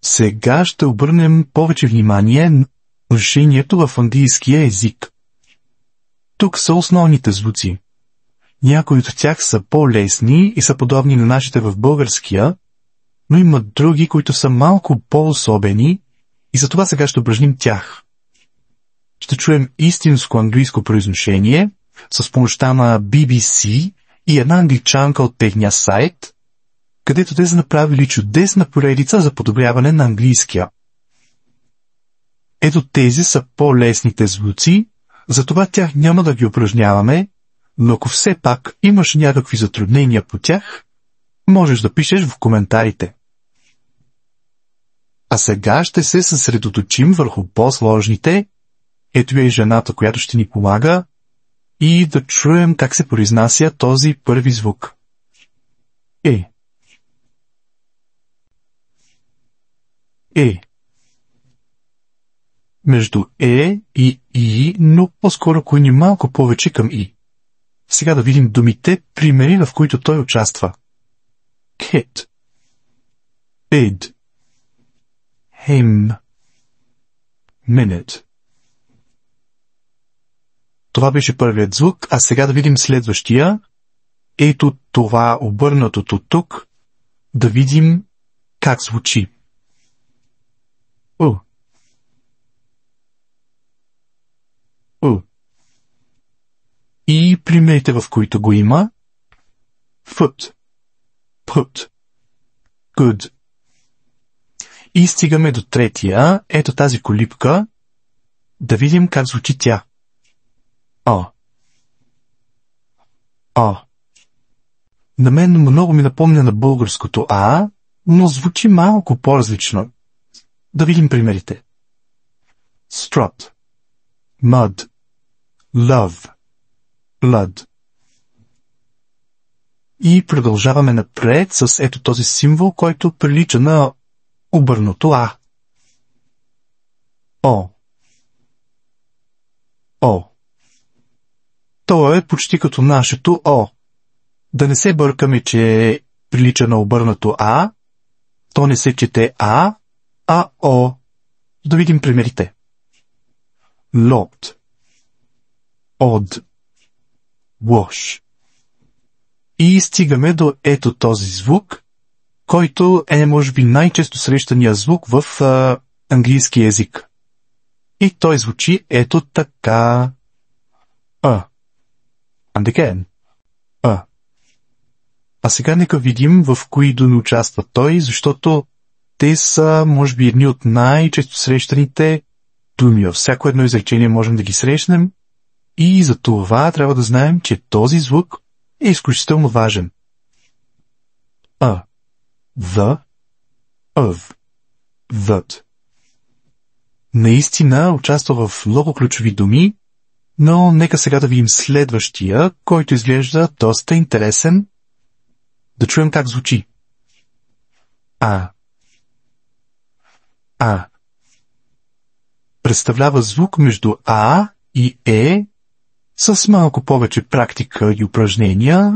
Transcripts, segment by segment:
Сега ще обърнем повече внимание на решението в английския език. Тук са основните звуци. Някои от тях са по-лесни и са подобни на нашите в българския, но има други, които са малко по-особени и затова сега ще упражним тях. Ще чуем истинско английско произношение с помощта на BBC и една англичанка от техния сайт, където те са направили чудесна поредица за подобряване на английския. Ето тези са по-лесните звуци, затова тях няма да ги упражняваме, но ако все пак имаш някакви затруднения по тях, можеш да пишеш в коментарите. А сега ще се съсредоточим върху по-сложните. Ето е жената, която ще ни помага, и да чуем как се произнася този първи звук. Е. Е. Между Е и И, но по-скоро клони малко повече към И. Сега да видим думите, примери, в които той участва. Kit. Bid. Him. Minute. Това беше първият звук, а сега да видим следващия. Ето това обърнатото тук. Да видим как звучи. У. У. И примерите, в които го има. Foot. Put. Good. И стигаме до третия, ето тази колипка. Да видим как звучи тя. О. О. На мен много ми напомня на българското А, но звучи малко по-различно. Да видим примерите. Strut. Mud. Love. Blood. И продължаваме напред с ето този символ, който прилича на обърнато А. О. О. То е почти като нашето О. Да не се бъркаме, че прилича на обърнато А, то не се чете А, а О. Да видим примерите. Locked. Odd. Wash. И стигаме до ето този звук, който е може би най-често срещания звук в английски език. И той звучи ето така. And again. А сега нека видим в кои думи участва той, защото те са може би едни от най-често срещаните думи. Във всяко едно изречение можем да ги срещнем и за това трябва да знаем, че този звук е изключително важен. The, of, that. Наистина участва в много ключови думи, но нека сега да видим следващия, който изглежда доста интересен. Да чуем как звучи. Представлява звук между А и Е. С малко повече практика и упражнения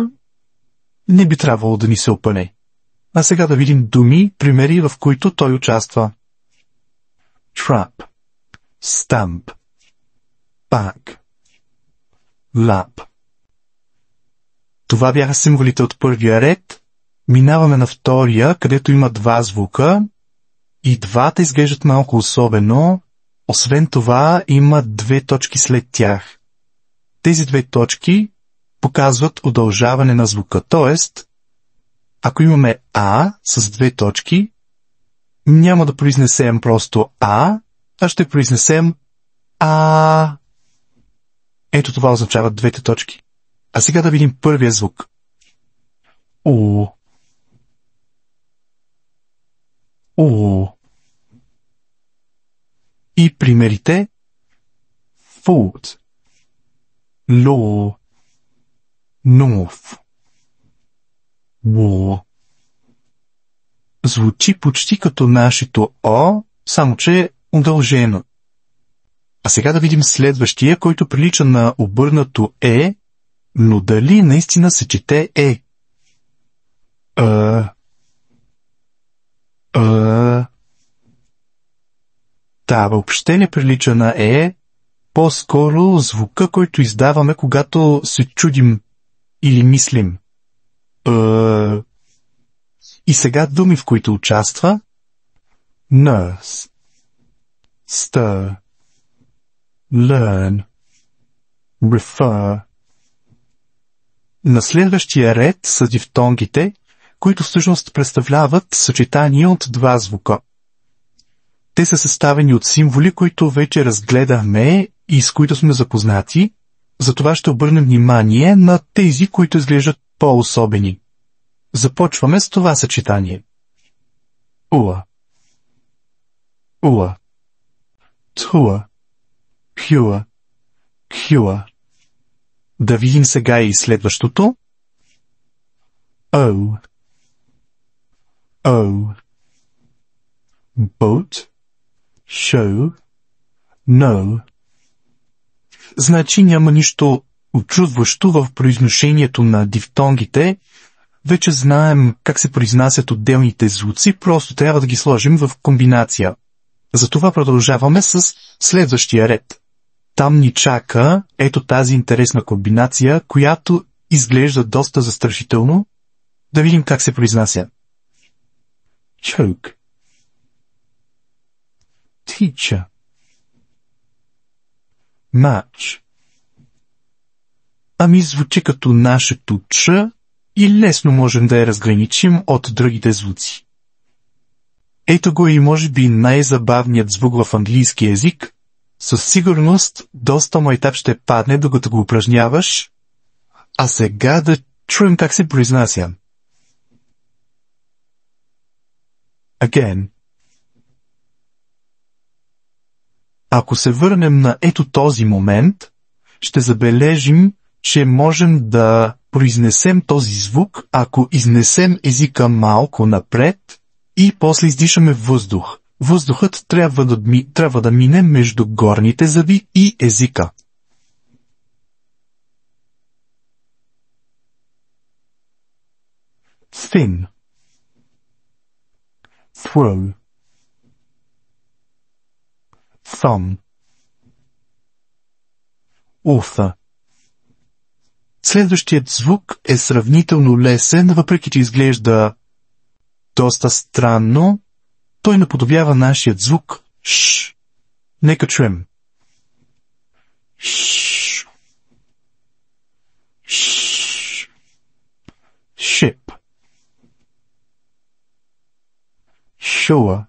не би трябвало да ни се опъне. А сега да видим думи, примери, в които той участва. Trap. Stamp. Back. Lap. Това бяха символите от първия ред. Минаваме на втория, където има два звука. И двата изглеждат малко особено. Освен това, има две точки след тях. Тези две точки показват удължаване на звука. Тоест, ако имаме А с две точки, няма да произнесем просто А, а ще произнесем А. Ето това означават двете точки. А сега да видим първия звук. О. О. И примерите. Foot. Law. North. War. Звучи почти като нашето О, само че удължено. А сега да видим следващия, който прилича на обърнато Е, но дали наистина се чете Е? Да, въобще не прилича на по-скоро звука, който издаваме, когато се чудим или мислим. И сега думи, в които участва: nurse, stir, learn, refer. На следващия ред са дифтонгите, които всъщност представляват съчетание от два звука. Те са съставени от символи, които вече разгледахме и с които сме запознати, затова ще обърнем внимание на тези, които изглеждат по-особени. Започваме с това съчетание. Уа, уа, туа, пюа, кюа. Да видим сега и следващото. О, о, boat, show, no. Значи няма нищо учудващо в произношението на дифтонгите. Вече знаем как се произнасят отделните звуци, просто трябва да ги сложим в комбинация. Затова продължаваме с следващия ред. Там ни чака ето тази интересна комбинация, която изглежда доста застрашително. Да видим как се произнася. Choke, teacher, match. Ами звучи като нашето ч и лесно можем да я разграничим от другите звуци. Ето го и може би най-забавният звук в английски език. Със сигурност доста майтап ще падне, докато го упражняваш. А сега да чуем как се произнася. Again. Ако се върнем на ето този момент, ще забележим, че можем да произнесем този звук, ако изнесем езика малко напред и после издишаме въздух. Въздухът трябва да мине между горните зъби и езика. Thin, throw, thumb, author. Следващият звук е сравнително лесен, въпреки че изглежда доста странно. Той наподобява нашият звук ш. Нека чуем. Ш. Ш. Ship. Shore.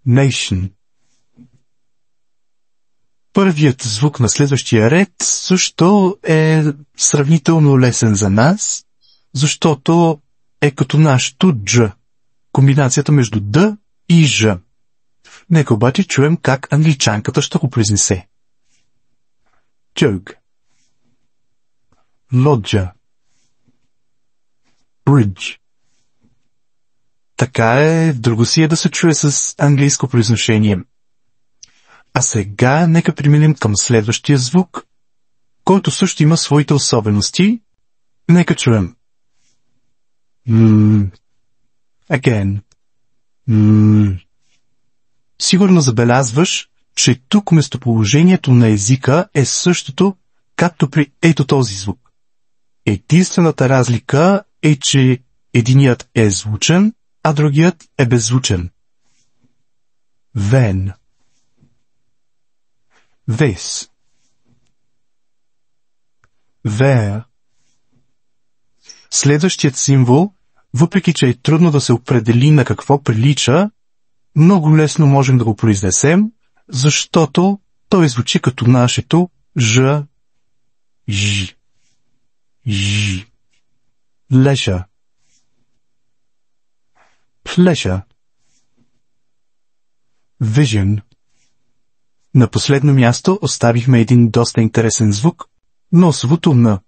Nation. Първият звук на следващия ред също е сравнително лесен за нас, защото е като нашето дж, комбинацията между д и ж. Нека обаче чуем как англичанката ще го произнесе. Joke, lodger, bridge. Така е, друго си е да се чуе с английско произношение. А сега нека преминем към следващия звук, който също има своите особености. Нека чуем. Again. Сигурно забелязваш, че тук местоположението на езика е същото, както при ето този звук. Единствената разлика е, че единият е звучен, а другият е беззвучен. Then. This. There. Следващият символ, въпреки че е трудно да се определи на какво прилича, много лесно можем да го произнесем, защото той звучи като нашето ж, ж, ж. Leisure. Pleasure. Vision. На последно място оставихме един доста интересен звук, носовото н.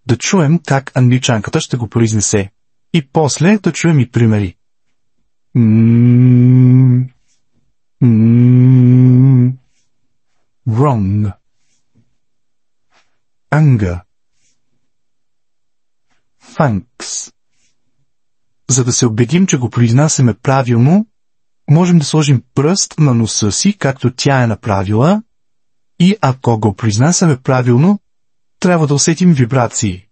Да чуем как англичанката ще го произнесе. И после да чуем и примери. Wrong. Anger. Thanks. За да се убедим, че го произнасяме правилно, можем да сложим пръст на носа си, както тя е направила, и ако го произнасяме правилно, трябва да усетим вибрации.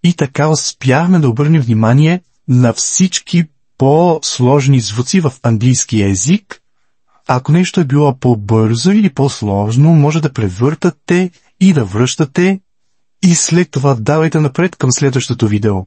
И така успяхме да обърнем внимание на всички по-сложни звуци в английски език. Ако нещо е било по-бързо или по-сложно, може да превъртате и да връщате и след това давайте напред към следващото видео.